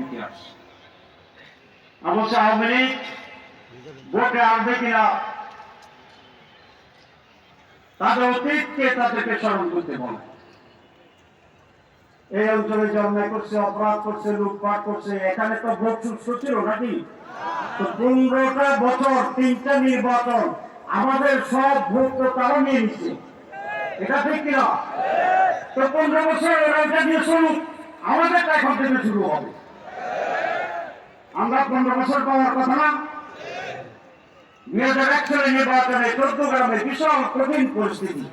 ইতিহাস। অবশ্য আওয়ামী লীগ ভোটে আসবে কিনা তাদের অতীতকে তাদেরকে স্মরণ করতে বলে। এই অঞ্চলে জন্ম করছে, অপরাধ করছে, লুটপাট করছে, এখানে তো ভোট সুস্থ ছিল নাকি? তো 15টা বছর 3টা নির্বাচন আমাদের সব ভোট তো তারা নিয়ে নিচ্ছে, এটা ঠিক কিনা? তো 15 বছর ওরা এটা দিয়ে শুরু, আমাদের এখন থেকে শুরু হবে। আমরা 15 বছর পাওয়ার কথা না। 2001 সালে নির্বাচনে 14 গ্রামে বিশাল কঠিন পরিস্থিতি।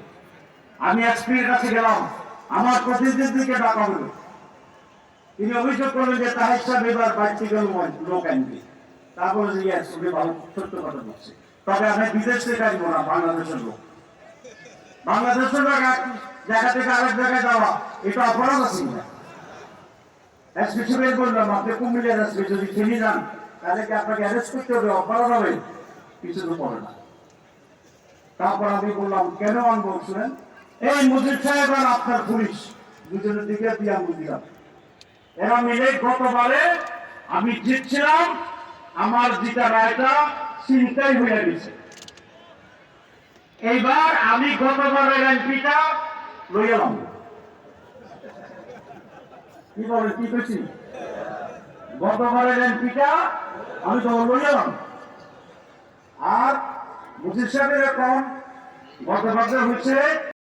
আমি এসপির কাছে গেলাম, আমার প্রতিনিধিকে ডাকা হলো। তিনি অভিযোগ করলেন যে তাহের সাহেব এবার বাড়তি লোক আনবে। তারপরে যে উনি ভালো সত্য কথা বলছে, তবে আমি বিদেশ থেকে আসবো না, বাংলাদেশের লোক। বাংলাদেশের লোক এক জায়গা থেকে আরেক জায়গায় যাওয়া এটা অপরাধ আছে না। এসপি সাহেব বললাম, আপনি কুমিল্লার এসপি, যদি চিনি যান তাহলে কি আপনাকে অ্যারেস্ট করতে হবে, অপরাধ হবে? কিছু তো করে না। তারপর আমি বললাম কেন আনবো শুনেন, এই মুজিব সাহেব আর আপনার পুলিশ দুজনের দিকে দিয়ে আমি দিলাম। এরা মিলে গতবারে আমি জিতছিলাম, আমার জিতা রায়টা চিন্তাই হয়ে গেছে। এইবার আমি গতবারের এমপিটা লই এলাম। কি বলে কি পেয়েছি? গতবারের এমপিটা আমি তো লই এলাম। আর মুজিব সাহেবের এখন গতবারে হচ্ছে